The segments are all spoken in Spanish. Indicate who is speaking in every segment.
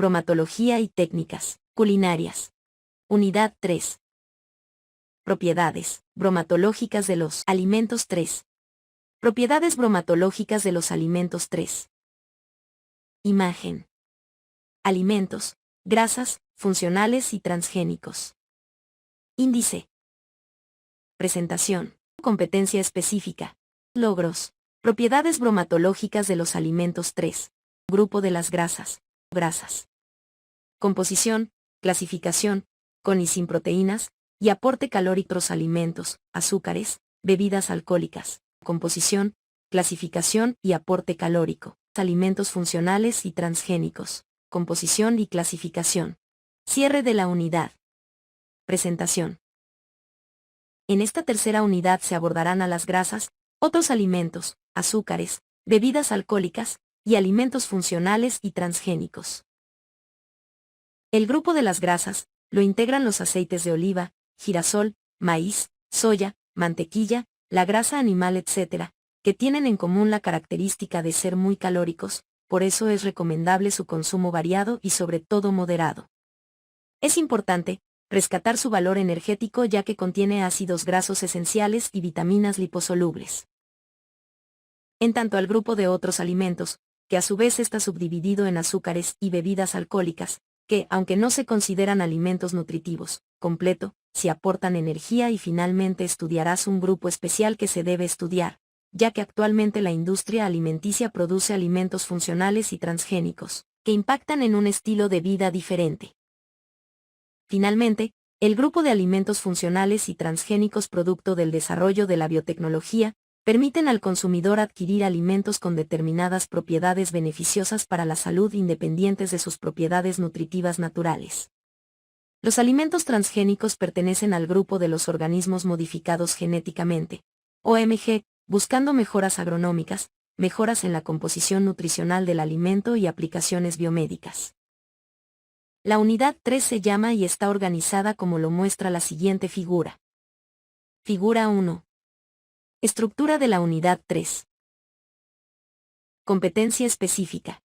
Speaker 1: bromatología y técnicas culinarias. Unidad 3. Propiedades bromatológicas de los alimentos 3. Propiedades bromatológicas de los alimentos 3. Imagen. Alimentos, grasas, funcionales y transgénicos. Índice. Presentación. Competencia específica. Logros. Propiedades bromatológicas de los alimentos 3. Grupo de las grasas. Grasas. Composición, clasificación, con y sin proteínas, y aporte calórico. Los alimentos, azúcares, bebidas alcohólicas. Composición, clasificación y aporte calórico. Alimentos funcionales y transgénicos. Composición y clasificación. Cierre de la unidad. Presentación. En esta tercera unidad se abordarán a las grasas, otros alimentos, azúcares, bebidas alcohólicas, y alimentos funcionales y transgénicos. El grupo de las grasas lo integran los aceites de oliva, girasol, maíz, soya, mantequilla, la grasa animal, etc., que tienen en común la característica de ser muy calóricos, por eso es recomendable su consumo variado y sobre todo moderado. Es importante rescatar su valor energético ya que contiene ácidos grasos esenciales y vitaminas liposolubles. En tanto al grupo de otros alimentos, que a su vez está subdividido en azúcares y bebidas alcohólicas, que, aunque no se consideran alimentos nutritivos, completo, si aportan energía y finalmente estudiarás un grupo especial que se debe estudiar, ya que actualmente la industria alimenticia produce alimentos funcionales y transgénicos, que impactan en un estilo de vida diferente. Finalmente, el grupo de alimentos funcionales y transgénicos producto del desarrollo de la biotecnología, permiten al consumidor adquirir alimentos con determinadas propiedades beneficiosas para la salud independientes de sus propiedades nutritivas naturales. Los alimentos transgénicos pertenecen al grupo de los organismos modificados genéticamente, OMG, buscando mejoras agronómicas, mejoras en la composición nutricional del alimento y aplicaciones biomédicas. La unidad 3 se llama y está organizada como lo muestra la siguiente figura. Figura 1. Estructura de la unidad 3. Competencia específica.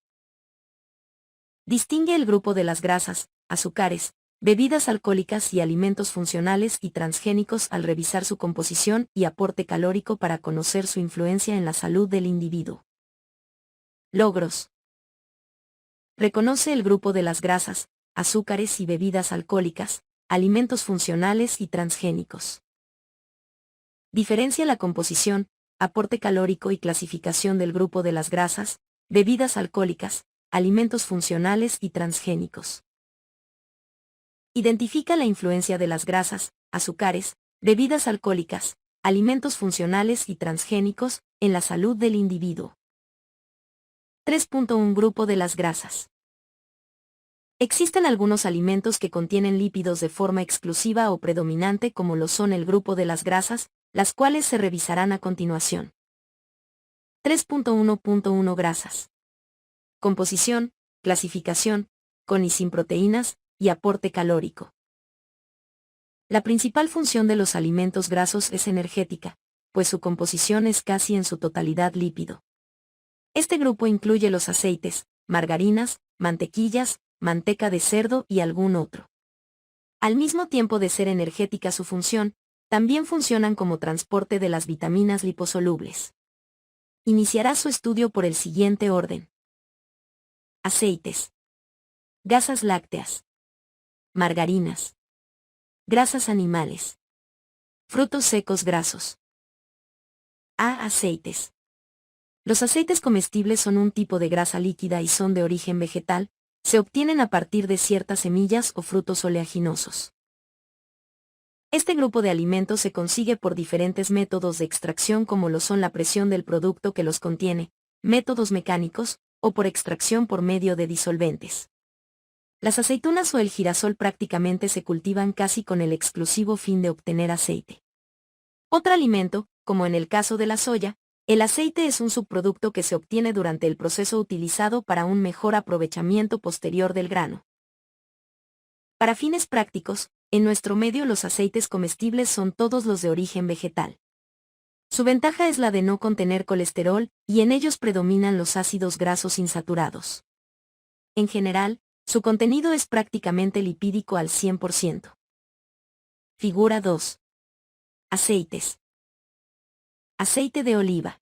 Speaker 1: Distingue el grupo de las grasas, azúcares, bebidas alcohólicas y alimentos funcionales y transgénicos al revisar su composición y aporte calórico para conocer su influencia en la salud del individuo. Logros. Reconoce el grupo de las grasas, azúcares y bebidas alcohólicas, alimentos funcionales y transgénicos. Diferencia la composición, aporte calórico y clasificación del grupo de las grasas, bebidas alcohólicas, alimentos funcionales y transgénicos. Identifica la influencia de las grasas, azúcares, bebidas alcohólicas, alimentos funcionales y transgénicos, en la salud del individuo. 3.1 Grupo de las grasas. Existen algunos alimentos que contienen lípidos de forma exclusiva o predominante como lo son el grupo de las grasas, las cuales se revisarán a continuación. 3.1.1 Grasas. Composición, clasificación, con y sin proteínas, y aporte calórico. La principal función de los alimentos grasos es energética, pues su composición es casi en su totalidad lípido. Este grupo incluye los aceites, margarinas, mantequillas, manteca de cerdo y algún otro. Al mismo tiempo de ser energética su función, también funcionan como transporte de las vitaminas liposolubles. Iniciará su estudio por el siguiente orden. Aceites. Grasas lácteas. Margarinas. Grasas animales. Frutos secos grasos. A. Aceites. Los aceites comestibles son un tipo de grasa líquida y son de origen vegetal, se obtienen a partir de ciertas semillas o frutos oleaginosos. Este grupo de alimentos se consigue por diferentes métodos de extracción como lo son la presión del producto que los contiene, métodos mecánicos, o por extracción por medio de disolventes. Las aceitunas o el girasol prácticamente se cultivan casi con el exclusivo fin de obtener aceite. Otro alimento, como en el caso de la soya, el aceite es un subproducto que se obtiene durante el proceso utilizado para un mejor aprovechamiento posterior del grano. Para fines prácticos, en nuestro medio los aceites comestibles son todos los de origen vegetal. Su ventaja es la de no contener colesterol, y en ellos predominan los ácidos grasos insaturados. En general, Su contenido es prácticamente lipídico al 100%. Figura 2. Aceites. Aceite de oliva.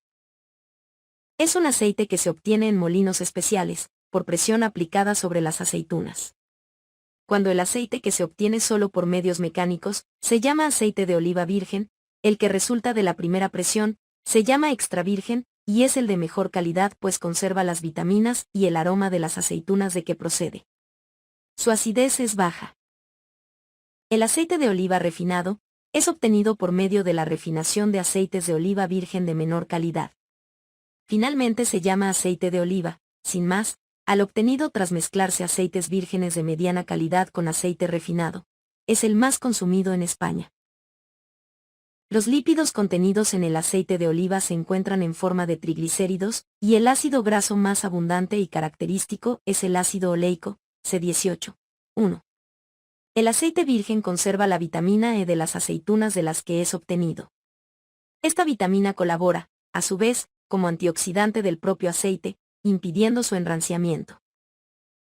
Speaker 1: Es un aceite que se obtiene en molinos especiales, por presión aplicada sobre las aceitunas. Cuando el aceite que se obtiene solo por medios mecánicos, se llama aceite de oliva virgen, el que resulta de la primera presión, se llama extra virgen, y es el de mejor calidad pues conserva las vitaminas y el aroma de las aceitunas de que procede. Su acidez es baja. El aceite de oliva refinado es obtenido por medio de la refinación de aceites de oliva virgen de menor calidad. Finalmente se llama aceite de oliva, sin más, al obtenido tras mezclarse aceites vírgenes de mediana calidad con aceite refinado. Es el más consumido en España. Los lípidos contenidos en el aceite de oliva se encuentran en forma de triglicéridos, y el ácido graso más abundante y característico es el ácido oleico, C18. 1. El aceite virgen conserva la vitamina E de las aceitunas de las que es obtenido. Esta vitamina colabora, a su vez, como antioxidante del propio aceite, impidiendo su enranciamiento.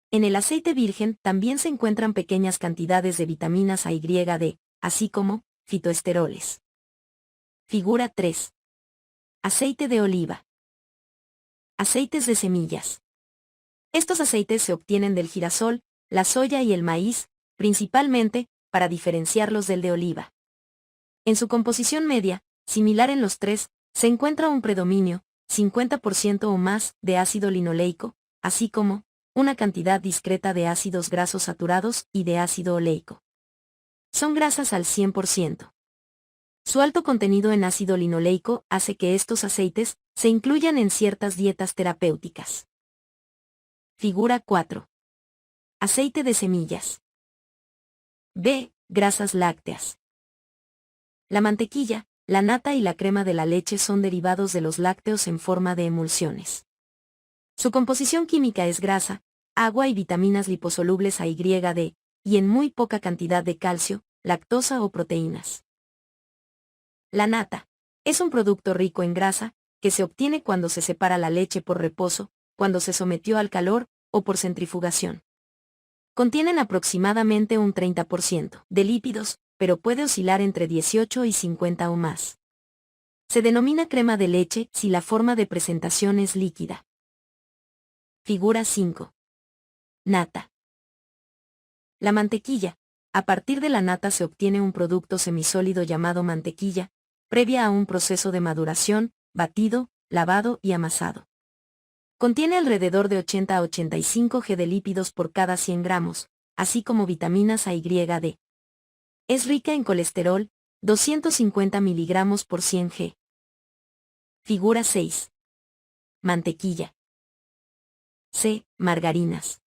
Speaker 1: En el aceite virgen también se encuentran pequeñas cantidades de vitaminas A y D, así como fitoesteroles. Figura 3. Aceite de oliva. Aceites de semillas. Estos aceites se obtienen del girasol, la soya y el maíz, principalmente, para diferenciarlos del de oliva. En su composición media, similar en los tres, se encuentra un predominio, 50% o más, de ácido linoleico, así como una cantidad discreta de ácidos grasos saturados y de ácido oleico. Son grasas al 100%. Su alto contenido en ácido linoleico hace que estos aceites se incluyan en ciertas dietas terapéuticas. Figura 4. Aceite de semillas. B. Grasas lácteas. La mantequilla, la nata y la crema de la leche son derivados de los lácteos en forma de emulsiones. Su composición química es grasa, agua y vitaminas liposolubles A y D, y en muy poca cantidad de calcio, lactosa o proteínas. La nata es un producto rico en grasa, que se obtiene cuando se separa la leche por reposo, cuando se sometió al calor, o por centrifugación. Contienen aproximadamente un 30% de lípidos, pero puede oscilar entre 18 y 50 o más. Se denomina crema de leche si la forma de presentación es líquida. Figura 5. Nata. La mantequilla. A partir de la nata se obtiene un producto semisólido llamado mantequilla, previa a un proceso de maduración, batido, lavado y amasado. Contiene alrededor de 80 a 85 g de lípidos por cada 100 gramos, así como vitaminas A y D. Es rica en colesterol, 250 miligramos por 100 g. Figura 6. Mantequilla. C. Margarinas.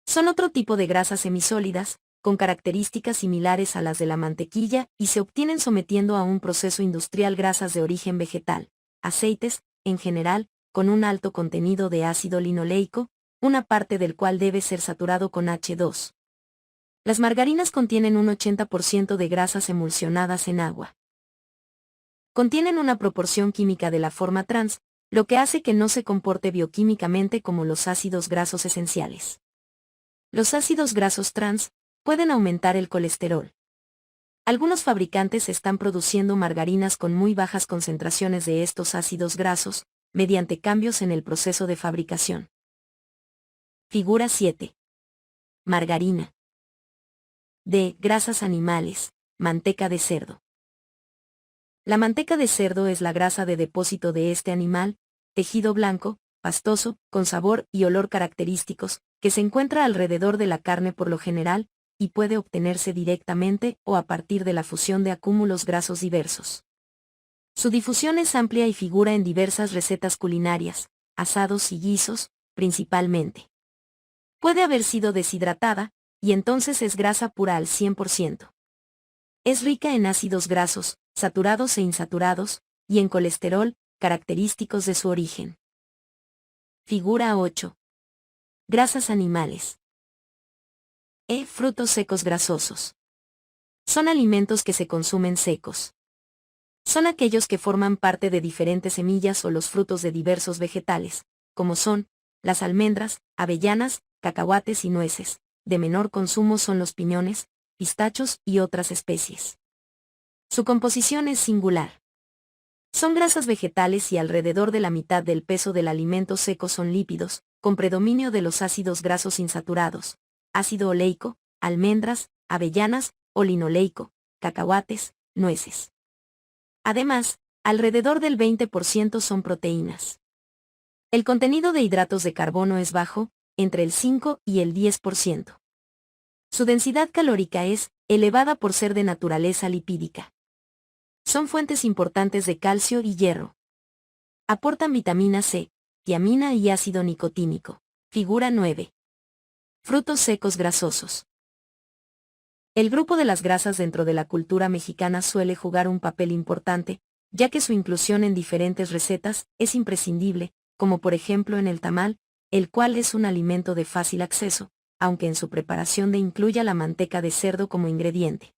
Speaker 1: Son otro tipo de grasas semisólidas, con características similares a las de la mantequilla y se obtienen sometiendo a un proceso industrial grasas de origen vegetal, aceites, en general, con un alto contenido de ácido linoleico, una parte del cual debe ser saturado con H2. Las margarinas contienen un 80% de grasas emulsionadas en agua. Contienen una proporción química de la forma trans, lo que hace que no se comporte bioquímicamente como los ácidos grasos esenciales. Los ácidos grasos trans pueden aumentar el colesterol. Algunos fabricantes están produciendo margarinas con muy bajas concentraciones de estos ácidos grasos, mediante cambios en el proceso de fabricación. Figura 7. Margarina. D. Grasas animales, manteca de cerdo. La manteca de cerdo es la grasa de depósito de este animal, tejido blanco, pastoso, con sabor y olor característicos, que se encuentra alrededor de la carne por lo general, y puede obtenerse directamente o a partir de la fusión de acúmulos grasos diversos. Su difusión es amplia y figura en diversas recetas culinarias, asados y guisos, principalmente. Puede haber sido deshidratada, y entonces es grasa pura al 100%. Es rica en ácidos grasos, saturados e insaturados, y en colesterol, característicos de su origen. Figura 8. Grasas animales. Frutos secos grasosos. Son alimentos que se consumen secos. Son aquellos que forman parte de diferentes semillas o los frutos de diversos vegetales, como son las almendras, avellanas, cacahuates y nueces. De menor consumo son los piñones, pistachos y otras especies. Su composición es singular. Son grasas vegetales y alrededor de la mitad del peso del alimento seco son lípidos, con predominio de los ácidos grasos insaturados, ácido oleico, almendras, avellanas o linoleico, cacahuates, nueces. Además, alrededor del 20% son proteínas. El contenido de hidratos de carbono es bajo, entre el 5 y el 10%. Su densidad calórica es elevada por ser de naturaleza lipídica. Son fuentes importantes de calcio y hierro. Aportan vitamina C, tiamina y ácido nicotínico. Figura 9. Frutos secos grasosos. El grupo de las grasas dentro de la cultura mexicana suele jugar un papel importante, ya que su inclusión en diferentes recetas es imprescindible, como por ejemplo en el tamal, el cual es un alimento de fácil acceso, aunque en su preparación incluya la manteca de cerdo como ingrediente.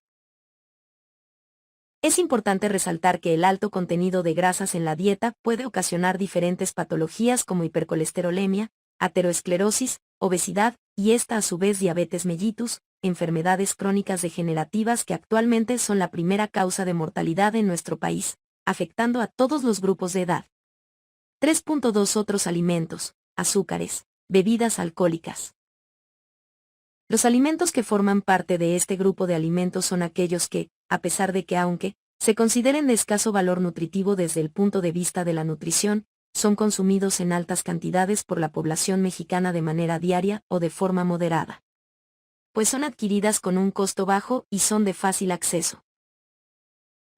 Speaker 1: Es importante resaltar que el alto contenido de grasas en la dieta puede ocasionar diferentes patologías como hipercolesterolemia, aterosclerosis, obesidad, y esta a su vez diabetes mellitus, enfermedades crónicas degenerativas que actualmente son la primera causa de mortalidad en nuestro país, afectando a todos los grupos de edad. 3.2 Otros alimentos, azúcares, bebidas alcohólicas. Los alimentos que forman parte de este grupo de alimentos son aquellos que, a pesar de que aunque se consideren de escaso valor nutritivo desde el punto de vista de la nutrición, son consumidos en altas cantidades por la población mexicana de manera diaria o de forma moderada. Pues son adquiridas con un costo bajo y son de fácil acceso.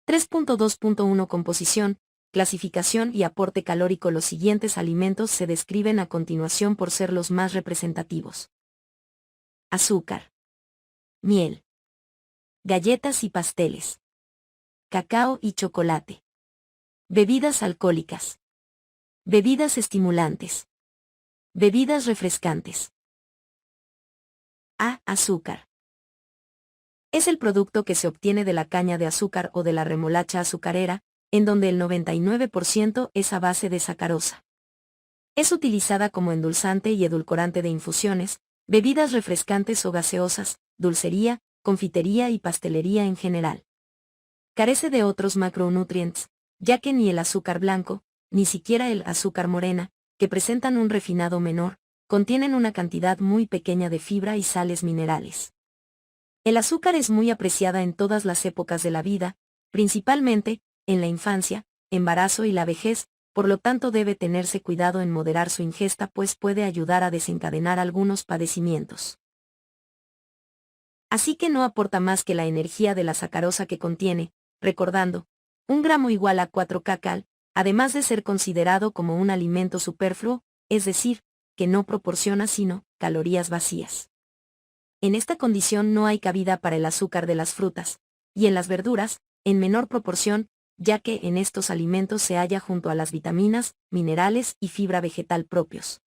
Speaker 1: 3.2.1 Composición, clasificación y aporte calórico. Los siguientes alimentos se describen a continuación por ser los más representativos. Azúcar, miel, galletas y pasteles, cacao y chocolate, bebidas alcohólicas, bebidas estimulantes, bebidas refrescantes. A. Azúcar. Es el producto que se obtiene de la caña de azúcar o de la remolacha azucarera, en donde el 99% es a base de sacarosa. Es utilizada como endulzante y edulcorante de infusiones, bebidas refrescantes o gaseosas, dulcería, confitería y pastelería en general. Carece de otros macronutrientes, ya que ni el azúcar blanco, ni siquiera el azúcar morena, que presentan un refinado menor, contienen una cantidad muy pequeña de fibra y sales minerales. El azúcar es muy apreciada en todas las épocas de la vida, principalmente en la infancia, embarazo y la vejez, por lo tanto debe tenerse cuidado en moderar su ingesta pues puede ayudar a desencadenar algunos padecimientos. Así que no aporta más que la energía de la sacarosa que contiene, recordando, 1 gramo igual a 4 kcal, además de ser considerado como un alimento superfluo, es decir, que no proporciona sino calorías vacías. En esta condición no hay cabida para el azúcar de las frutas, y en las verduras, en menor proporción, ya que en estos alimentos se halla junto a las vitaminas, minerales y fibra vegetal propios.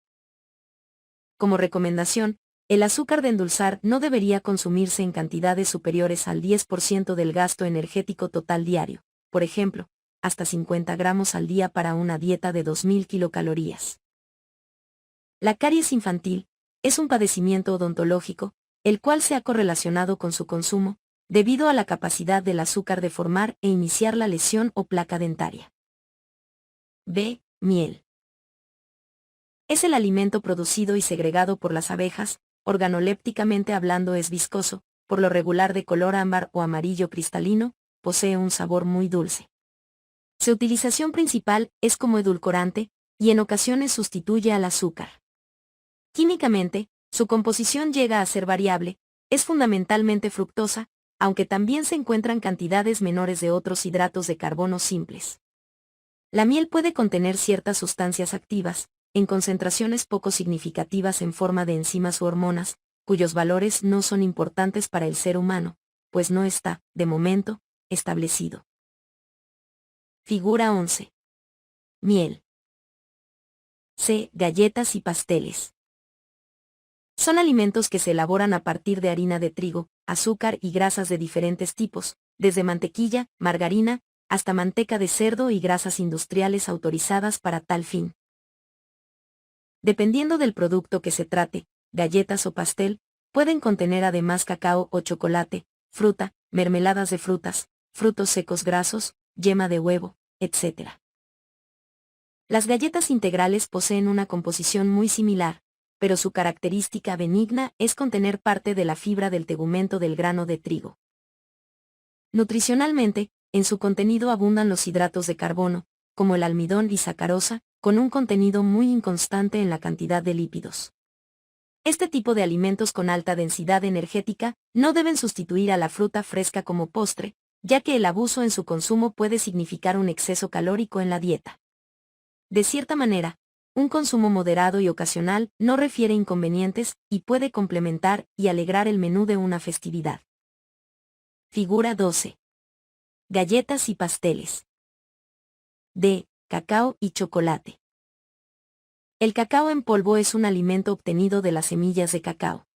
Speaker 1: Como recomendación, el azúcar de endulzar no debería consumirse en cantidades superiores al 10% del gasto energético total diario, por ejemplo, hasta 50 gramos al día para una dieta de 2000 kilocalorías. La caries infantil es un padecimiento odontológico, el cual se ha correlacionado con su consumo, debido a la capacidad del azúcar de formar e iniciar la lesión o placa dentaria. B. Miel. Es el alimento producido y segregado por las abejas, organolépticamente hablando es viscoso, por lo regular de color ámbar o amarillo cristalino, posee un sabor muy dulce. Su utilización principal es como edulcorante, y en ocasiones sustituye al azúcar. Químicamente, su composición llega a ser variable, es fundamentalmente fructosa, aunque también se encuentran cantidades menores de otros hidratos de carbono simples. La miel puede contener ciertas sustancias activas, en concentraciones poco significativas en forma de enzimas u hormonas, cuyos valores no son importantes para el ser humano, pues no está, de momento, establecido. Figura 11. Miel. C. Galletas y pasteles. Son alimentos que se elaboran a partir de harina de trigo, azúcar y grasas de diferentes tipos, desde mantequilla, margarina, hasta manteca de cerdo y grasas industriales autorizadas para tal fin. Dependiendo del producto que se trate, galletas o pastel, pueden contener además cacao o chocolate, fruta, mermeladas de frutas, frutos secos grasos, yema de huevo, etc. Las galletas integrales poseen una composición muy similar, pero su característica benigna es contener parte de la fibra del tegumento del grano de trigo. Nutricionalmente, en su contenido abundan los hidratos de carbono, como el almidón y sacarosa, con un contenido muy inconstante en la cantidad de lípidos. Este tipo de alimentos con alta densidad energética no deben sustituir a la fruta fresca como postre, ya que el abuso en su consumo puede significar un exceso calórico en la dieta. De cierta manera, un consumo moderado y ocasional no refiere inconvenientes y puede complementar y alegrar el menú de una festividad. Figura 12. Galletas y pasteles. D. Cacao y chocolate. El cacao en polvo es un alimento obtenido de las semillas de cacao.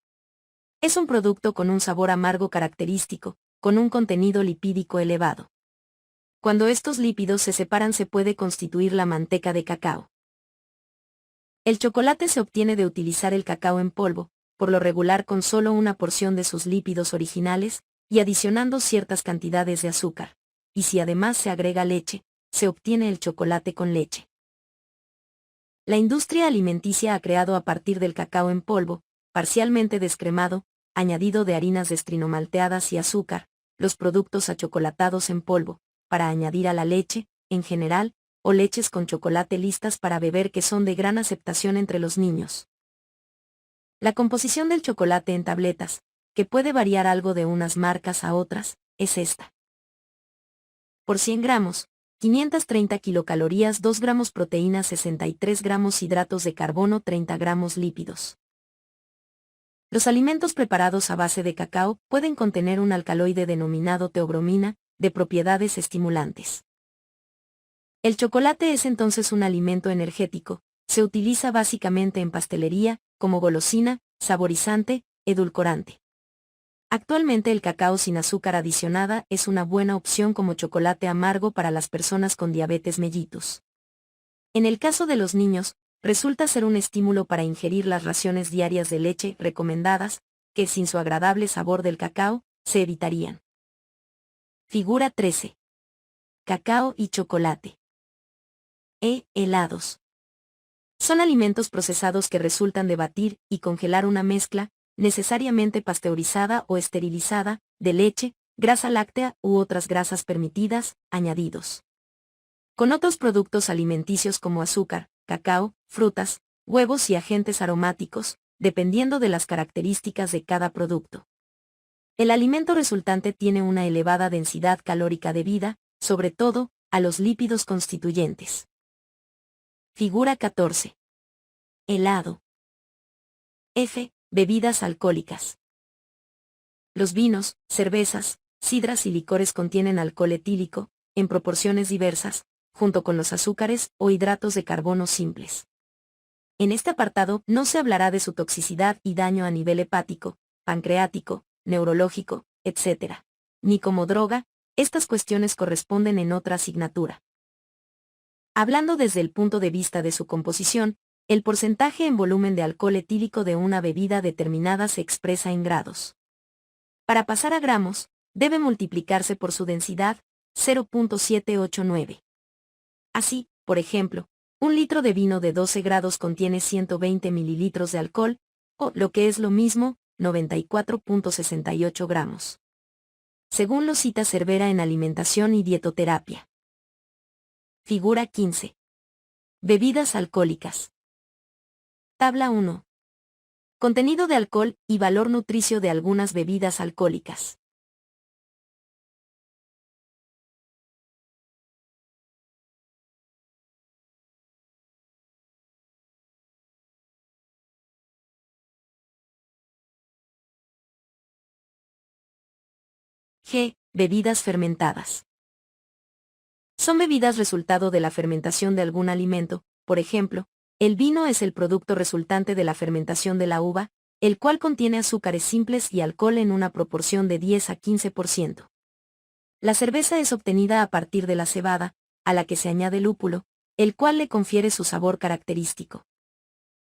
Speaker 1: Es un producto con un sabor amargo característico, con un contenido lipídico elevado. Cuando estos lípidos se separan se puede constituir la manteca de cacao. El chocolate se obtiene de utilizar el cacao en polvo, por lo regular con solo una porción de sus lípidos originales, y adicionando ciertas cantidades de azúcar. Y si además se agrega leche, se obtiene el chocolate con leche. La industria alimenticia ha creado a partir del cacao en polvo, parcialmente descremado, añadido de harinas destrinomalteadas y azúcar, los productos achocolatados en polvo, para añadir a la leche, en general, o leches con chocolate listas para beber que son de gran aceptación entre los niños. La composición del chocolate en tabletas, que puede variar algo de unas marcas a otras, es esta. Por 100 gramos, 530 kilocalorías, 2 gramos proteína, 63 gramos hidratos de carbono, 30 gramos lípidos. Los alimentos preparados a base de cacao pueden contener un alcaloide denominado teobromina, de propiedades estimulantes. El chocolate es entonces un alimento energético, se utiliza básicamente en pastelería, como golosina, saborizante, edulcorante. Actualmente el cacao sin azúcar adicionada es una buena opción como chocolate amargo para las personas con diabetes mellitus. En el caso de los niños, resulta ser un estímulo para ingerir las raciones diarias de leche recomendadas, que sin su agradable sabor del cacao, se evitarían. Figura 13. Cacao y chocolate. Helados. Son alimentos procesados que resultan de batir y congelar una mezcla, necesariamente pasteurizada o esterilizada, de leche, grasa láctea u otras grasas permitidas, añadidos. Con otros productos alimenticios como azúcar, cacao, frutas, huevos y agentes aromáticos, dependiendo de las características de cada producto. El alimento resultante tiene una elevada densidad calórica debida, sobre todo, a los lípidos constituyentes. Figura 14. Helado. F. Bebidas alcohólicas. Los vinos, cervezas, sidras y licores contienen alcohol etílico, en proporciones diversas, junto con los azúcares o hidratos de carbono simples. En este apartado no se hablará de su toxicidad y daño a nivel hepático, pancreático, neurológico, etc. Ni como droga, estas cuestiones corresponden en otra asignatura. Hablando desde el punto de vista de su composición, el porcentaje en volumen de alcohol etílico de una bebida determinada se expresa en grados. Para pasar a gramos, debe multiplicarse por su densidad, 0.789. Así, por ejemplo, un litro de vino de 12 grados contiene 120 mililitros de alcohol, o, lo que es lo mismo, 94.68 gramos. Según lo cita Cervera en Alimentación y Dietoterapia. Figura 15. Bebidas alcohólicas. Tabla 1. Contenido de alcohol y valor nutricio de algunas bebidas alcohólicas. G. Bebidas fermentadas. Son bebidas resultado de la fermentación de algún alimento, por ejemplo, el vino es el producto resultante de la fermentación de la uva, el cual contiene azúcares simples y alcohol en una proporción de 10 a 15%. La cerveza es obtenida a partir de la cebada, a la que se añade lúpulo, el cual le confiere su sabor característico.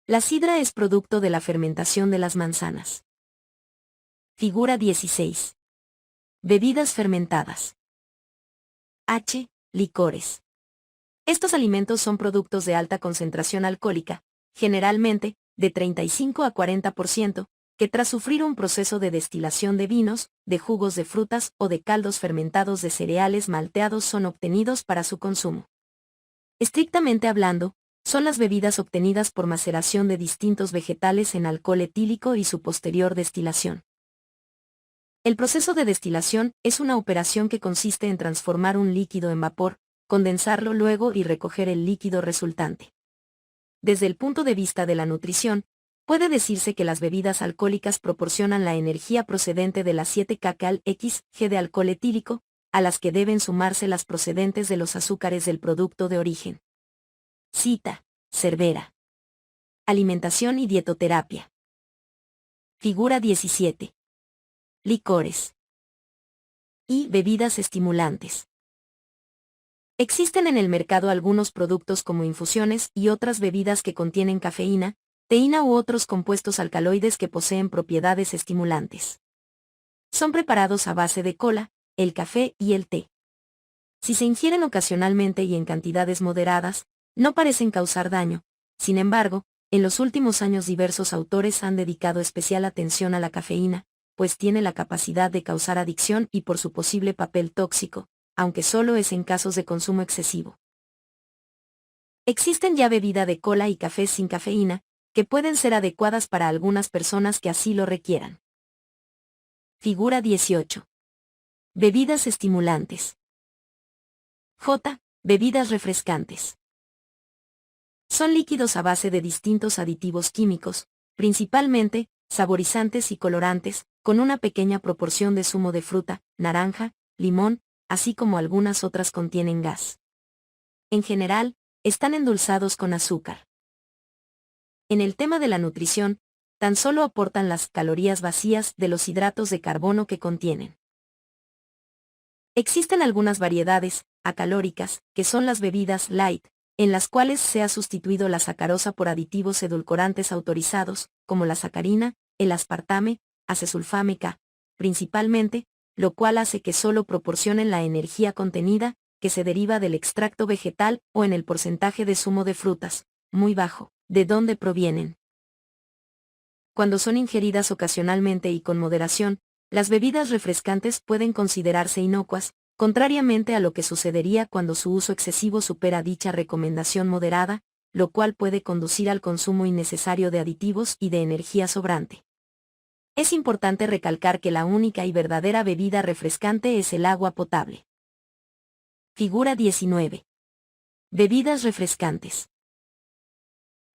Speaker 1: La sidra es producto de la fermentación de las manzanas. Figura 16. Bebidas fermentadas. H. Licores. Estos alimentos son productos de alta concentración alcohólica, generalmente, de 35 a 40%, que tras sufrir un proceso de destilación de vinos, de jugos de frutas o de caldos fermentados de cereales malteados son obtenidos para su consumo. Estrictamente hablando, son las bebidas obtenidas por maceración de distintos vegetales en alcohol etílico y su posterior destilación. El proceso de destilación es una operación que consiste en transformar un líquido en vapor, condensarlo luego y recoger el líquido resultante. Desde el punto de vista de la nutrición, puede decirse que las bebidas alcohólicas proporcionan la energía procedente de las 7-Kcal-X-G de alcohol etílico, a las que deben sumarse las procedentes de los azúcares del producto de origen. Cita: Cervera. Alimentación y dietoterapia. Figura 17. Licores. Y bebidas estimulantes. Existen en el mercado algunos productos como infusiones y otras bebidas que contienen cafeína, teína u otros compuestos alcaloides que poseen propiedades estimulantes. Son preparados a base de cola, el café y el té. Si se ingieren ocasionalmente y en cantidades moderadas, no parecen causar daño. Sin embargo, en los últimos años diversos autores han dedicado especial atención a la cafeína, pues tiene la capacidad de causar adicción y por su posible papel tóxico, aunque solo es en casos de consumo excesivo. Existen ya bebida de cola y café sin cafeína, que pueden ser adecuadas para algunas personas que así lo requieran. Figura 18. Bebidas estimulantes. J. Bebidas refrescantes. Son líquidos a base de distintos aditivos químicos, principalmente, saborizantes y colorantes, con una pequeña proporción de zumo de fruta, naranja, limón, así como algunas otras contienen gas. En general, están endulzados con azúcar. En el tema de la nutrición, tan solo aportan las calorías vacías de los hidratos de carbono que contienen. Existen algunas variedades, acalóricas, que son las bebidas light, en las cuales se ha sustituido la sacarosa por aditivos edulcorantes autorizados, como la sacarina, el aspartame, acesulfame K, principalmente, lo cual hace que solo proporcionen la energía contenida, que se deriva del extracto vegetal o en el porcentaje de zumo de frutas, muy bajo, de donde provienen. Cuando son ingeridas ocasionalmente y con moderación, las bebidas refrescantes pueden considerarse inocuas, contrariamente a lo que sucedería cuando su uso excesivo supera dicha recomendación moderada, lo cual puede conducir al consumo innecesario de aditivos y de energía sobrante. Es importante recalcar que la única y verdadera bebida refrescante es el agua potable. Figura 19. Bebidas refrescantes.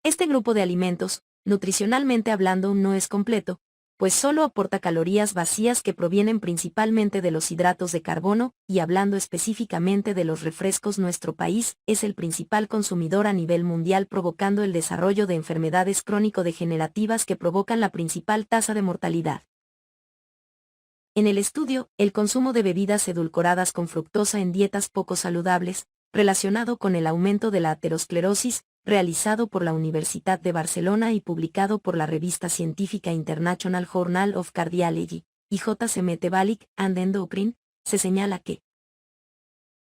Speaker 1: Este grupo de alimentos, nutricionalmente hablando, no es completo, pues solo aporta calorías vacías que provienen principalmente de los hidratos de carbono, y hablando específicamente de los refrescos, nuestro país es el principal consumidor a nivel mundial, provocando el desarrollo de enfermedades crónico-degenerativas que provocan la principal tasa de mortalidad. En el estudio, el consumo de bebidas edulcoradas con fructosa en dietas poco saludables, relacionado con el aumento de la aterosclerosis, realizado por la Universidad de Barcelona y publicado por la revista científica International Journal of Cardiology, y J.C. Metabolic and Endocrine, se señala que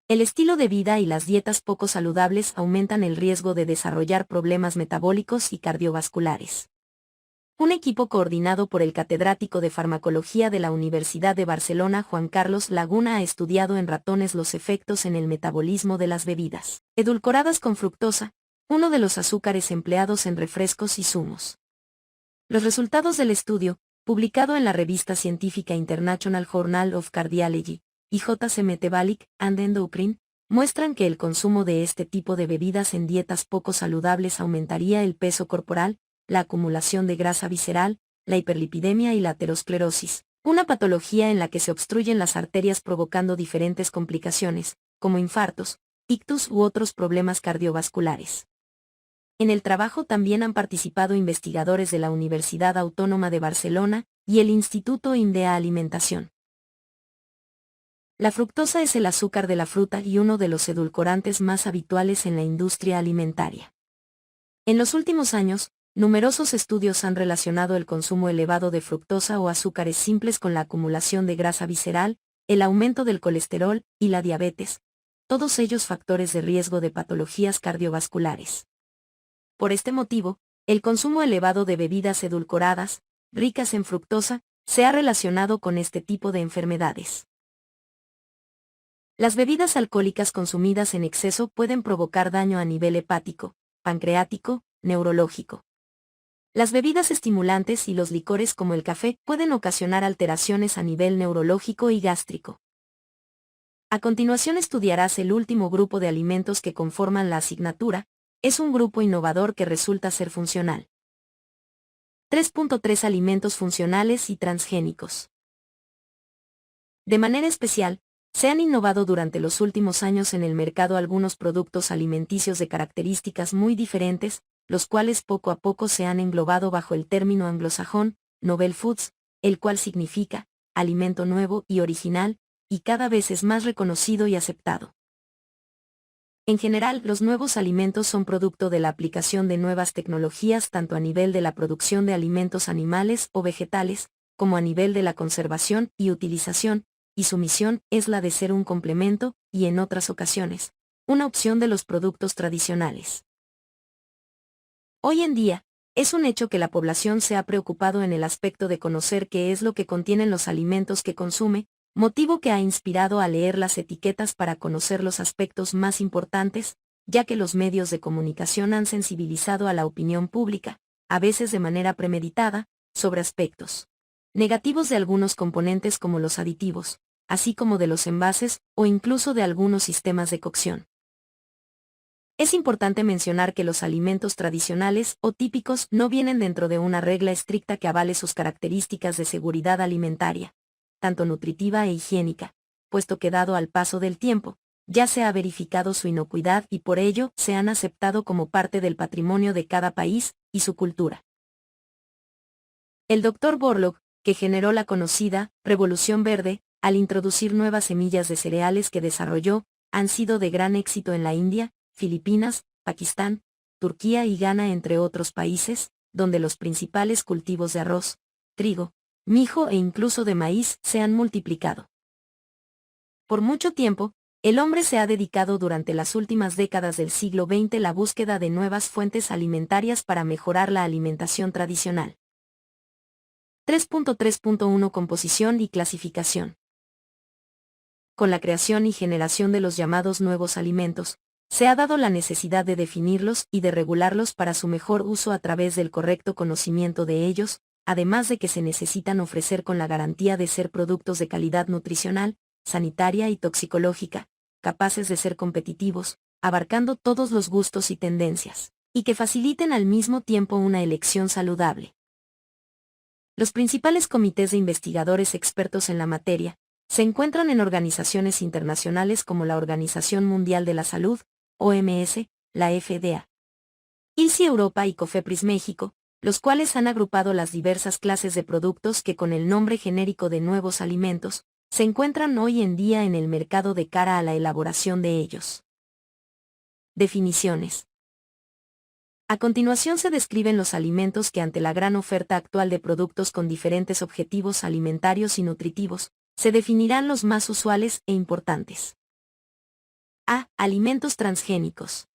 Speaker 1: el estilo de vida y las dietas poco saludables aumentan el riesgo de desarrollar problemas metabólicos y cardiovasculares. Un equipo coordinado por el catedrático de farmacología de la Universidad de Barcelona, Juan Carlos Laguna, ha estudiado en ratones los efectos en el metabolismo de las bebidas edulcoradas con fructosa, uno de los azúcares empleados en refrescos y zumos. Los resultados del estudio, publicado en la revista científica International Journal of Cardiology, y J.C. Metabolic and Endocrine, muestran que el consumo de este tipo de bebidas en dietas poco saludables aumentaría el peso corporal, la acumulación de grasa visceral, la hiperlipidemia y la aterosclerosis, una patología en la que se obstruyen las arterias provocando diferentes complicaciones, como infartos, ictus u otros problemas cardiovasculares. En el trabajo también han participado investigadores de la Universidad Autónoma de Barcelona y el Instituto INDEA Alimentación. La fructosa es el azúcar de la fruta y uno de los edulcorantes más habituales en la industria alimentaria. En los últimos años, Numerosos estudios han relacionado el consumo elevado de fructosa o azúcares simples con la acumulación de grasa visceral, el aumento del colesterol y la diabetes, todos ellos factores de riesgo de patologías cardiovasculares. Por este motivo, el consumo elevado de bebidas edulcoradas, ricas en fructosa, se ha relacionado con este tipo de enfermedades. Las bebidas alcohólicas consumidas en exceso pueden provocar daño a nivel hepático, pancreático, neurológico. Las bebidas estimulantes y los licores como el café pueden ocasionar alteraciones a nivel neurológico y gástrico. A continuación estudiarás el último grupo de alimentos que conforman la asignatura, es un grupo innovador que resulta ser funcional. 3.3 Alimentos funcionales y transgénicos. De manera especial, se han innovado durante los últimos años en el mercado algunos productos alimenticios de características muy diferentes, los cuales poco a poco se han englobado bajo el término anglosajón, novel foods, el cual significa alimento nuevo y original, y cada vez es más reconocido y aceptado. En general, los nuevos alimentos son producto de la aplicación de nuevas tecnologías tanto a nivel de la producción de alimentos animales o vegetales, como a nivel de la conservación y utilización, y su misión es la de ser un complemento, y en otras ocasiones, una opción de los productos tradicionales. Hoy en día, es un hecho que la población se ha preocupado en el aspecto de conocer qué es lo que contienen los alimentos que consume, motivo que ha inspirado a leer las etiquetas para conocer los aspectos más importantes, ya que los medios de comunicación han sensibilizado a la opinión pública, a veces de manera premeditada, sobre aspectos negativos de algunos componentes como los aditivos, así como de los envases o incluso de algunos sistemas de cocción. Es importante mencionar que los alimentos tradicionales o típicos no vienen dentro de una regla estricta que avale sus características de seguridad alimentaria, tanto nutritiva e higiénica, puesto que dado al paso del tiempo, ya se ha verificado su inocuidad y por ello se han aceptado como parte del patrimonio de cada país y su cultura. El Dr. Borlaug, que generó la conocida Revolución Verde, al introducir nuevas semillas de cereales que desarrolló, han sido de gran éxito en la India, Filipinas, Pakistán, Turquía y Ghana entre otros países, donde los principales cultivos de arroz, trigo, mijo e incluso de maíz se han multiplicado. Por mucho tiempo, el hombre se ha dedicado durante las últimas décadas del siglo XX la búsqueda de nuevas fuentes alimentarias para mejorar la alimentación tradicional. 3.3.1 Composición y clasificación. Con la creación y generación de los llamados nuevos alimentos, se ha dado la necesidad de definirlos y de regularlos para su mejor uso a través del correcto conocimiento de ellos, además de que se necesitan ofrecer con la garantía de ser productos de calidad nutricional, sanitaria y toxicológica, capaces de ser competitivos, abarcando todos los gustos y tendencias, y que faciliten al mismo tiempo una elección saludable. Los principales comités de investigadores expertos en la materia se encuentran en organizaciones internacionales como la Organización Mundial de la Salud, OMS, la FDA, INSI Europa y COFEPRIS México, los cuales han agrupado las diversas clases de productos que con el nombre genérico de nuevos alimentos, se encuentran hoy en día en el mercado de cara a la elaboración de ellos. Definiciones. A continuación se describen los alimentos que ante la gran oferta actual de productos con diferentes objetivos alimentarios y nutritivos, se definirán los más usuales e importantes. A. Alimentos transgénicos.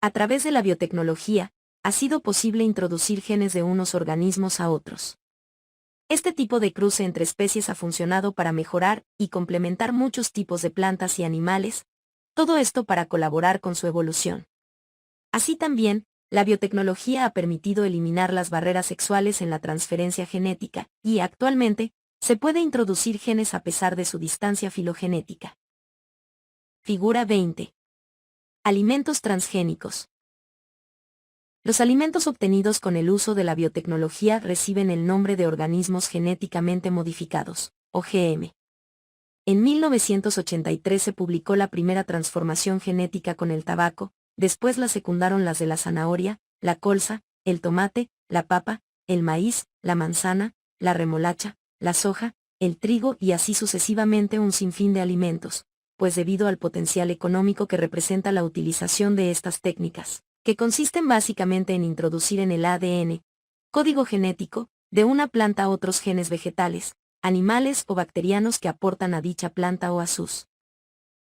Speaker 1: A través de la biotecnología, ha sido posible introducir genes de unos organismos a otros. Este tipo de cruce entre especies ha funcionado para mejorar y complementar muchos tipos de plantas y animales, todo esto para colaborar con su evolución. Así también, la biotecnología ha permitido eliminar las barreras sexuales en la transferencia genética, y actualmente, se puede introducir genes a pesar de su distancia filogenética. Figura 20. Alimentos transgénicos. Los alimentos obtenidos con el uso de la biotecnología reciben el nombre de organismos genéticamente modificados, OGM. En 1983 se publicó la primera transformación genética con el tabaco, después la secundaron las de la zanahoria, la colza, el tomate, la papa, el maíz, la manzana, la remolacha, la soja, el trigo y así sucesivamente un sinfín de alimentos, pues debido al potencial económico que representa la utilización de estas técnicas, que consisten básicamente en introducir en el ADN, código genético, de una planta otros genes vegetales, animales o bacterianos que aportan a dicha planta o a sus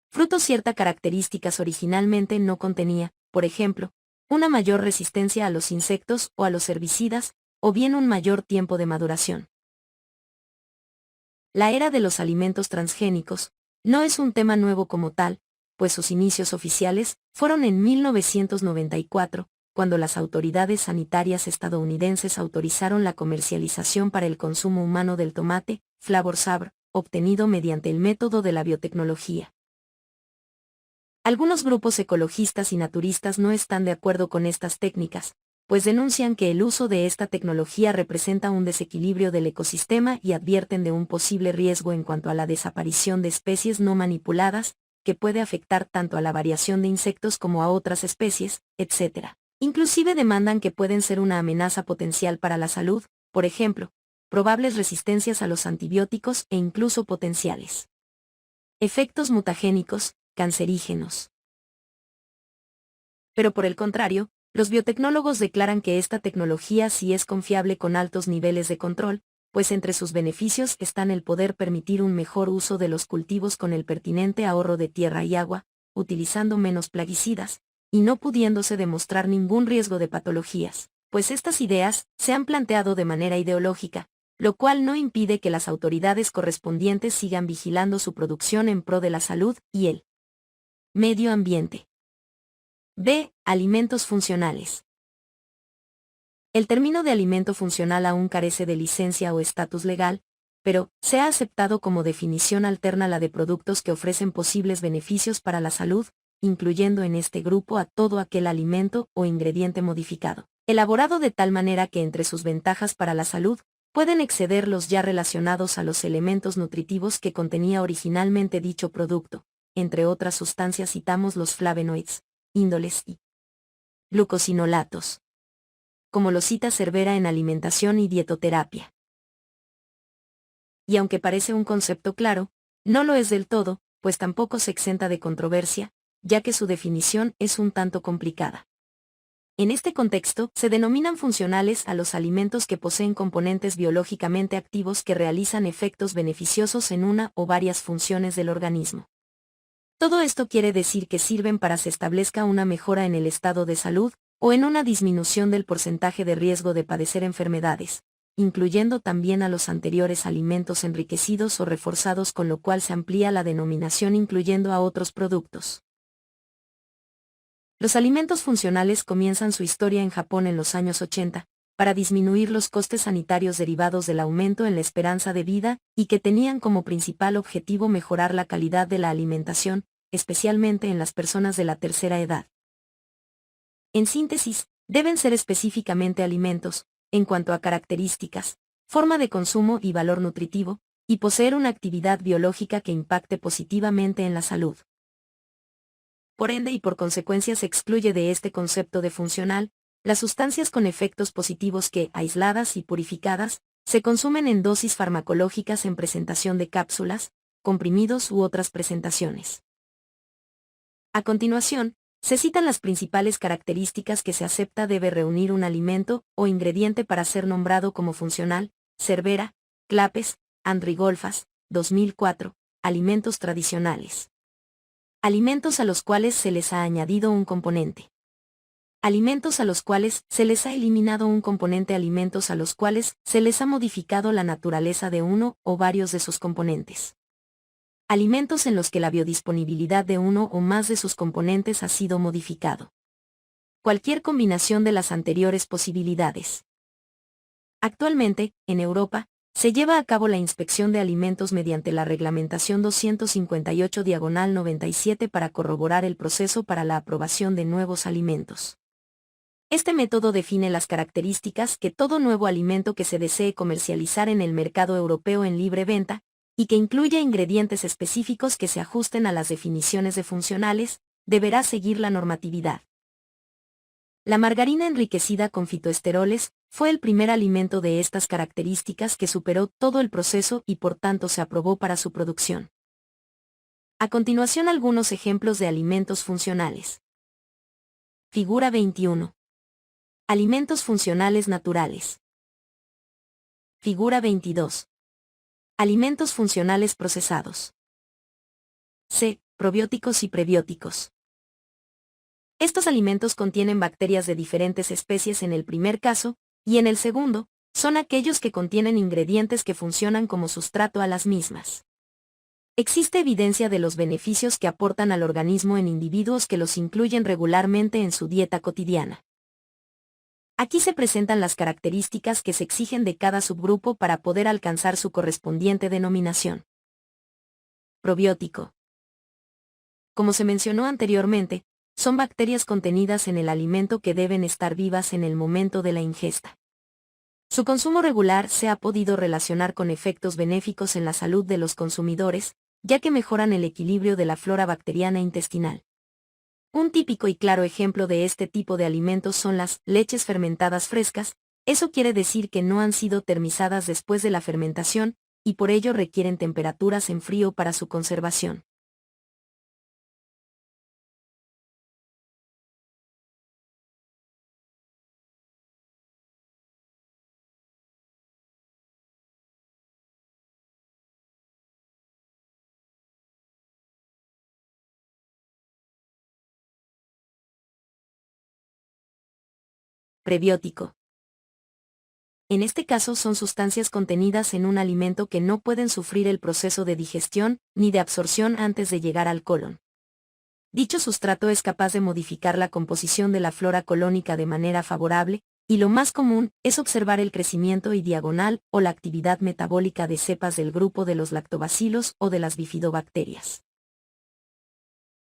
Speaker 1: frutos ciertas características originalmente no contenía, por ejemplo, una mayor resistencia a los insectos o a los herbicidas, o bien un mayor tiempo de maduración. La era de los alimentos transgénicos no es un tema nuevo como tal, pues sus inicios oficiales fueron en 1994, cuando las autoridades sanitarias estadounidenses autorizaron la comercialización para el consumo humano del tomate, Flavor Savr, obtenido mediante el método de la biotecnología. Algunos grupos ecologistas y naturistas no están de acuerdo con estas técnicas, pues denuncian que el uso de esta tecnología representa un desequilibrio del ecosistema y advierten de un posible riesgo en cuanto a la desaparición de especies no manipuladas, que puede afectar tanto a la variación de insectos como a otras especies, etc. Inclusive demandan que pueden ser una amenaza potencial para la salud, por ejemplo, probables resistencias a los antibióticos e incluso potenciales efectos mutagénicos, cancerígenos. Pero por el contrario, los biotecnólogos declaran que esta tecnología sí es confiable con altos niveles de control, pues entre sus beneficios están el poder permitir un mejor uso de los cultivos con el pertinente ahorro de tierra y agua, utilizando menos plaguicidas, y no pudiéndose demostrar ningún riesgo de patologías, pues estas ideas se han planteado de manera ideológica, lo cual no impide que las autoridades correspondientes sigan vigilando su producción en pro de la salud y el medio ambiente. B. Alimentos funcionales. El término de alimento funcional aún carece de licencia o estatus legal, pero se ha aceptado como definición alterna a la de productos que ofrecen posibles beneficios para la salud, incluyendo en este grupo a todo aquel alimento o ingrediente modificado, elaborado de tal manera que entre sus ventajas para la salud, pueden exceder los ya relacionados a los elementos nutritivos que contenía originalmente dicho producto. Entre otras sustancias citamos los flavonoides, índoles y glucosinolatos, como lo cita Cervera en Alimentación y Dietoterapia. Y aunque parece un concepto claro, no lo es del todo, pues tampoco se exenta de controversia, ya que su definición es un tanto complicada. En este contexto, se denominan funcionales a los alimentos que poseen componentes biológicamente activos que realizan efectos beneficiosos en una o varias funciones del organismo. Todo esto quiere decir que sirven para se establezca una mejora en el estado de salud, o en una disminución del porcentaje de riesgo de padecer enfermedades, incluyendo también a los anteriores alimentos enriquecidos o reforzados, con lo cual se amplía la denominación incluyendo a otros productos. Los alimentos funcionales comienzan su historia en Japón en los años 80, para disminuir los costes sanitarios derivados del aumento en la esperanza de vida, y que tenían como principal objetivo mejorar la calidad de la alimentación, especialmente en las personas de la tercera edad. En síntesis, deben ser específicamente alimentos, en cuanto a características, forma de consumo y valor nutritivo, y poseer una actividad biológica que impacte positivamente en la salud. Por ende y por consecuencia se excluye de este concepto de funcional las sustancias con efectos positivos que, aisladas y purificadas, se consumen en dosis farmacológicas en presentación de cápsulas, comprimidos u otras presentaciones. A continuación, se citan las principales características que se acepta debe reunir un alimento o ingrediente para ser nombrado como funcional. Cervera, Clapes, Andrigolfas, 2004, alimentos tradicionales. Alimentos a los cuales se les ha añadido un componente. Alimentos a los cuales se les ha eliminado un componente. Alimentos a los cuales se les ha modificado la naturaleza de uno o varios de sus componentes. Alimentos en los que la biodisponibilidad de uno o más de sus componentes ha sido modificado. Cualquier combinación de las anteriores posibilidades. Actualmente, en Europa, se lleva a cabo la inspección de alimentos mediante la Reglamentación 258/97 para corroborar el proceso para la aprobación de nuevos alimentos. Este método define las características que todo nuevo alimento que se desee comercializar en el mercado europeo en libre venta, y que incluya ingredientes específicos que se ajusten a las definiciones de funcionales, deberá seguir la normatividad. La margarina enriquecida con fitoesteroles fue el primer alimento de estas características que superó todo el proceso y por tanto se aprobó para su producción. A continuación algunos ejemplos de alimentos funcionales. Figura 21. Alimentos funcionales naturales. Figura 22. Alimentos funcionales procesados. C. Probióticos y prebióticos. Estos alimentos contienen bacterias de diferentes especies en el primer caso, y en el segundo, son aquellos que contienen ingredientes que funcionan como sustrato a las mismas. Existe evidencia de los beneficios que aportan al organismo en individuos que los incluyen regularmente en su dieta cotidiana. Aquí se presentan las características que se exigen de cada subgrupo para poder alcanzar su correspondiente denominación. Probiótico. Como se mencionó anteriormente, son bacterias contenidas en el alimento que deben estar vivas en el momento de la ingesta. Su consumo regular se ha podido relacionar con efectos benéficos en la salud de los consumidores, ya que mejoran el equilibrio de la flora bacteriana intestinal. Un típico y claro ejemplo de este tipo de alimentos son las leches fermentadas frescas. Eso quiere decir que no han sido termizadas después de la fermentación, y por ello requieren temperaturas en frío para su conservación. Prebiótico. En este caso son sustancias contenidas en un alimento que no pueden sufrir el proceso de digestión ni de absorción antes de llegar al colon. Dicho sustrato es capaz de modificar la composición de la flora colónica de manera favorable, y lo más común es observar el crecimiento y diagonal o la actividad metabólica de cepas del grupo de los lactobacilos o de las bifidobacterias.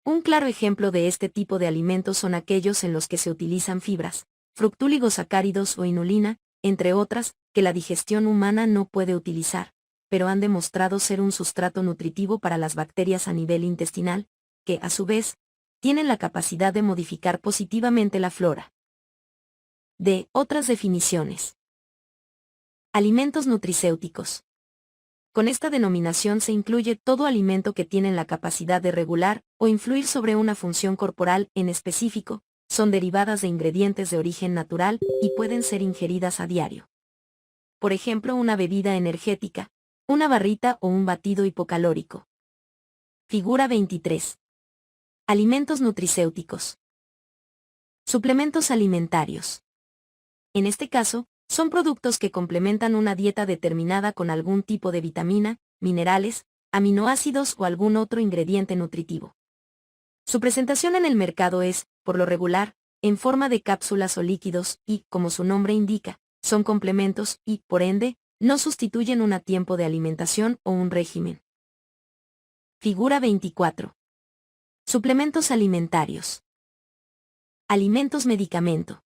Speaker 1: Un claro ejemplo de este tipo de alimentos son aquellos en los que se utilizan fibras, fructooligosacáridos o inulina, entre otras, que la digestión humana no puede utilizar, pero han demostrado ser un sustrato nutritivo para las bacterias a nivel intestinal, que, a su vez, tienen la capacidad de modificar positivamente la flora. D. Otras definiciones. Alimentos nutricéuticos. Con esta denominación se incluye todo alimento que tiene la capacidad de regular o influir sobre una función corporal en específico, son derivadas de ingredientes de origen natural y pueden ser ingeridas a diario. Por ejemplo, una bebida energética, una barrita o un batido hipocalórico. Figura 23. Alimentos nutricéuticos. Suplementos alimentarios. En este caso, son productos que complementan una dieta determinada con algún tipo de vitamina, minerales, aminoácidos o algún otro ingrediente nutritivo. Su presentación en el mercado es, por lo regular, en forma de cápsulas o líquidos y, como su nombre indica, son complementos y, por ende, no sustituyen un tiempo de alimentación o un régimen. Figura 24. Suplementos alimentarios. Alimentos medicamento.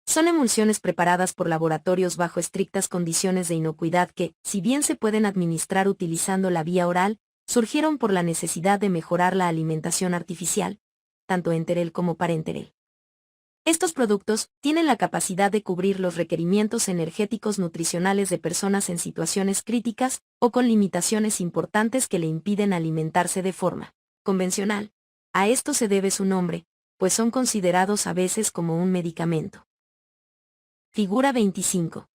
Speaker 1: Son emulsiones preparadas por laboratorios bajo estrictas condiciones de inocuidad que, si bien se pueden administrar utilizando la vía oral, surgieron por la necesidad de mejorar la alimentación artificial, tanto enteral como parenteral. Estos productos tienen la capacidad de cubrir los requerimientos energéticos nutricionales de personas en situaciones críticas o con limitaciones importantes que le impiden alimentarse de forma convencional. A esto se debe su nombre, pues son considerados a veces como un medicamento. Figura 25.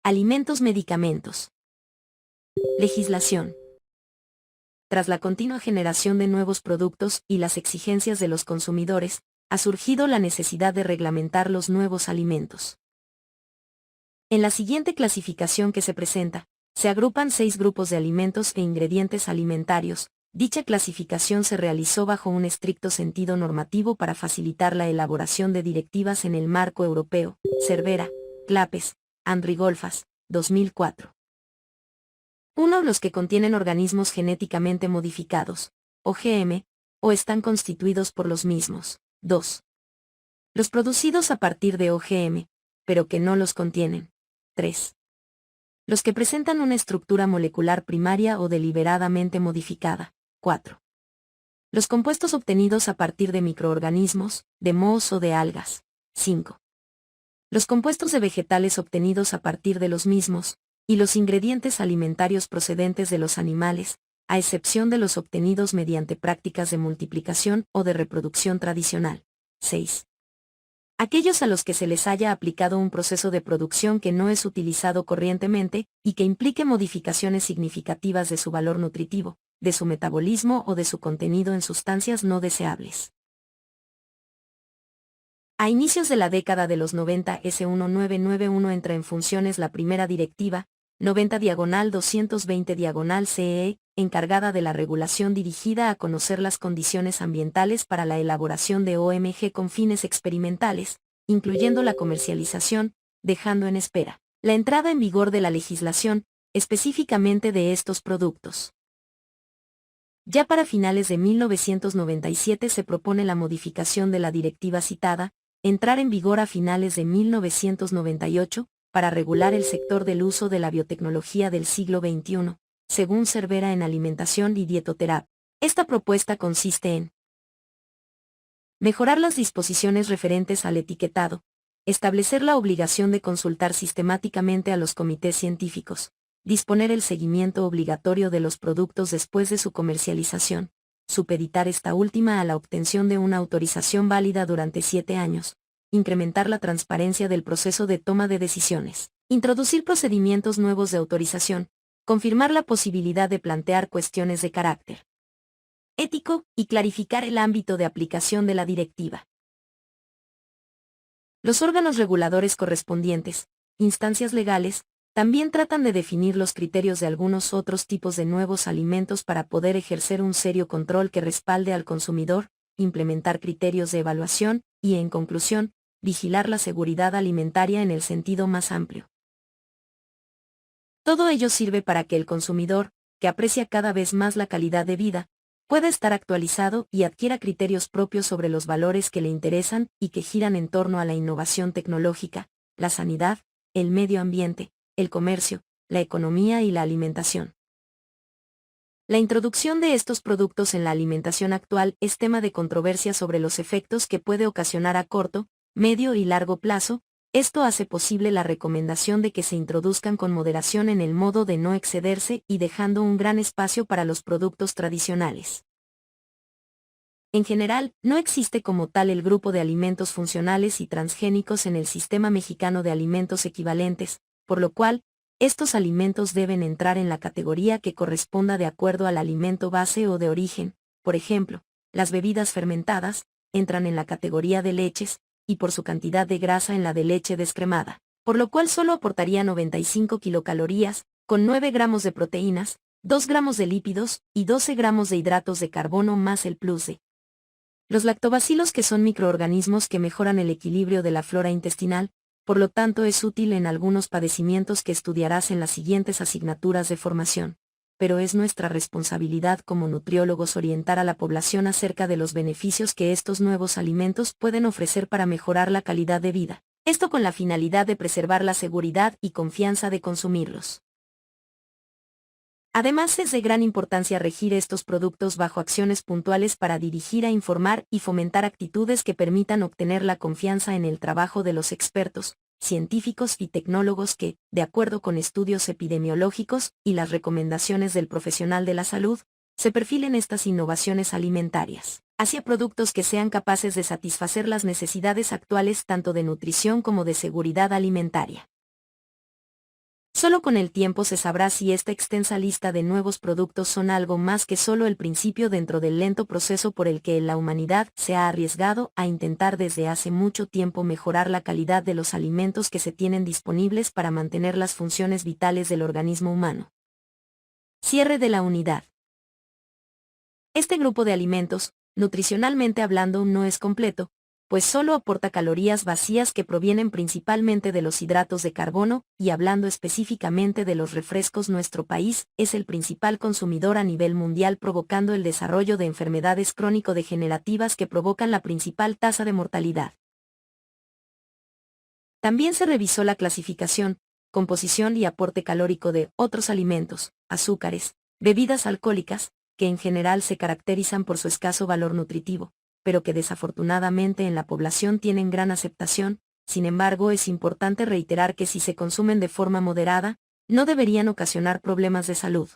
Speaker 1: Alimentos medicamentos. Legislación. Tras la continua generación de nuevos productos y las exigencias de los consumidores, ha surgido la necesidad de reglamentar los nuevos alimentos. En la siguiente clasificación que se presenta, se agrupan 6 grupos de alimentos e ingredientes alimentarios. Dicha clasificación se realizó bajo un estricto sentido normativo para facilitar la elaboración de directivas en el marco europeo. Cervera, Clapes, Andrigolfas, 2004. 1. Los que contienen organismos genéticamente modificados, OGM, o están constituidos por los mismos. 2. Los producidos a partir de OGM, pero que no los contienen. 3. Los que presentan una estructura molecular primaria o deliberadamente modificada. 4. Los compuestos obtenidos a partir de microorganismos, de mohos o de algas. 5. Los compuestos de vegetales obtenidos a partir de los mismos, y los ingredientes alimentarios procedentes de los animales, a excepción de los obtenidos mediante prácticas de multiplicación o de reproducción tradicional. 6. Aquellos a los que se les haya aplicado un proceso de producción que no es utilizado corrientemente y que implique modificaciones significativas de su valor nutritivo, de su metabolismo o de su contenido en sustancias no deseables. A inicios de la década de los 90 S1991 entra en funciones la primera directiva, 90/220/CEE, encargada de la regulación dirigida a conocer las condiciones ambientales para la elaboración de OMG con fines experimentales, incluyendo la comercialización, dejando en espera la entrada en vigor de la legislación, específicamente de estos productos. Ya para finales de 1997 se propone la modificación de la directiva citada, entrar en vigor a finales de 1998, para regular el sector del uso de la biotecnología del siglo XXI, según Cervera en Alimentación y Dietoterapia. Esta propuesta consiste en mejorar las disposiciones referentes al etiquetado, establecer la obligación de consultar sistemáticamente a los comités científicos, disponer el seguimiento obligatorio de los productos después de su comercialización, supeditar esta última a la obtención de una autorización válida durante 7 años, incrementar la transparencia del proceso de toma de decisiones, introducir procedimientos nuevos de autorización, confirmar la posibilidad de plantear cuestiones de carácter ético y clarificar el ámbito de aplicación de la directiva. Los órganos reguladores correspondientes, instancias legales, también tratan de definir los criterios de algunos otros tipos de nuevos alimentos para poder ejercer un serio control que respalde al consumidor, implementar criterios de evaluación y, en conclusión, vigilar la seguridad alimentaria en el sentido más amplio. Todo ello sirve para que el consumidor, que aprecia cada vez más la calidad de vida, pueda estar actualizado y adquiera criterios propios sobre los valores que le interesan y que giran en torno a la innovación tecnológica, la sanidad, el medio ambiente, el comercio, la economía y la alimentación. La introducción de estos productos en la alimentación actual es tema de controversia sobre los efectos que puede ocasionar a corto, medio y largo plazo. Esto hace posible la recomendación de que se introduzcan con moderación en el modo de no excederse y dejando un gran espacio para los productos tradicionales. En general, no existe como tal el grupo de alimentos funcionales y transgénicos en el sistema mexicano de alimentos equivalentes, por lo cual, estos alimentos deben entrar en la categoría que corresponda de acuerdo al alimento base o de origen. Por ejemplo, las bebidas fermentadas entran en la categoría de leches, y por su cantidad de grasa en la de leche descremada, por lo cual solo aportaría 95 kilocalorías, con 9 gramos de proteínas, 2 gramos de lípidos y 12 gramos de hidratos de carbono más el plus de los lactobacilos, que son microorganismos que mejoran el equilibrio de la flora intestinal. Por lo tanto es útil en algunos padecimientos que estudiarás en las siguientes asignaturas de formación. Pero es nuestra responsabilidad como nutriólogos orientar a la población acerca de los beneficios que estos nuevos alimentos pueden ofrecer para mejorar la calidad de vida. Esto con la finalidad de preservar la seguridad y confianza de consumirlos. Además, es de gran importancia regir estos productos bajo acciones puntuales para dirigir a informar y fomentar actitudes que permitan obtener la confianza en el trabajo de los expertos, científicos y tecnólogos que, de acuerdo con estudios epidemiológicos y las recomendaciones del profesional de la salud, se perfilen estas innovaciones alimentarias hacia productos que sean capaces de satisfacer las necesidades actuales tanto de nutrición como de seguridad alimentaria. Solo con el tiempo se sabrá si esta extensa lista de nuevos productos son algo más que solo el principio dentro del lento proceso por el que la humanidad se ha arriesgado a intentar desde hace mucho tiempo mejorar la calidad de los alimentos que se tienen disponibles para mantener las funciones vitales del organismo humano. Cierre de la unidad. Este grupo de alimentos, nutricionalmente hablando, no es completo, pues solo aporta calorías vacías que provienen principalmente de los hidratos de carbono, y hablando específicamente de los refrescos, nuestro país es el principal consumidor a nivel mundial, provocando el desarrollo de enfermedades crónico-degenerativas que provocan la principal tasa de mortalidad. También se revisó la clasificación, composición y aporte calórico de otros alimentos, azúcares, bebidas alcohólicas, que en general se caracterizan por su escaso valor nutritivo, pero que desafortunadamente en la población tienen gran aceptación. Sin embargo, es importante reiterar que si se consumen de forma moderada, no deberían ocasionar problemas de salud.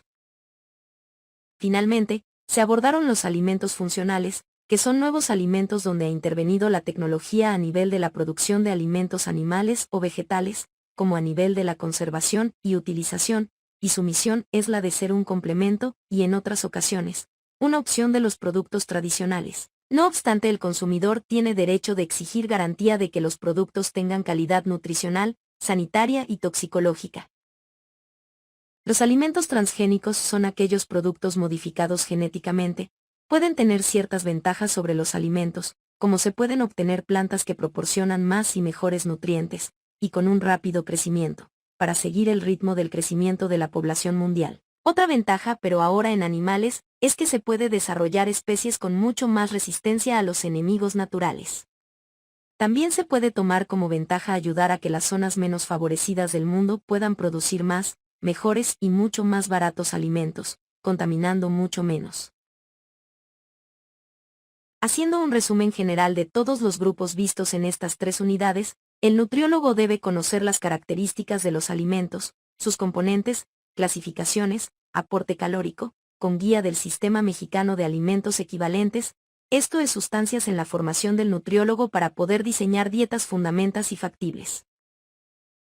Speaker 1: Finalmente, se abordaron los alimentos funcionales, que son nuevos alimentos donde ha intervenido la tecnología a nivel de la producción de alimentos animales o vegetales, como a nivel de la conservación y utilización, y su misión es la de ser un complemento, y en otras ocasiones, una opción de los productos tradicionales. No obstante, el consumidor tiene derecho de exigir garantía de que los productos tengan calidad nutricional, sanitaria y toxicológica. Los alimentos transgénicos son aquellos productos modificados genéticamente. Pueden tener ciertas ventajas sobre los alimentos, como se pueden obtener plantas que proporcionan más y mejores nutrientes, y con un rápido crecimiento, para seguir el ritmo del crecimiento de la población mundial. Otra ventaja, pero ahora en animales, es que se puede desarrollar especies con mucho más resistencia a los enemigos naturales. También se puede tomar como ventaja ayudar a que las zonas menos favorecidas del mundo puedan producir más, mejores y mucho más baratos alimentos, contaminando mucho menos. Haciendo un resumen general de todos los grupos vistos en estas 3 unidades, el nutriólogo debe conocer las características de los alimentos, sus componentes, clasificaciones, aporte calórico, con guía del Sistema Mexicano de Alimentos Equivalentes. Esto es sustancias en la formación del nutriólogo para poder diseñar dietas fundamentas y factibles.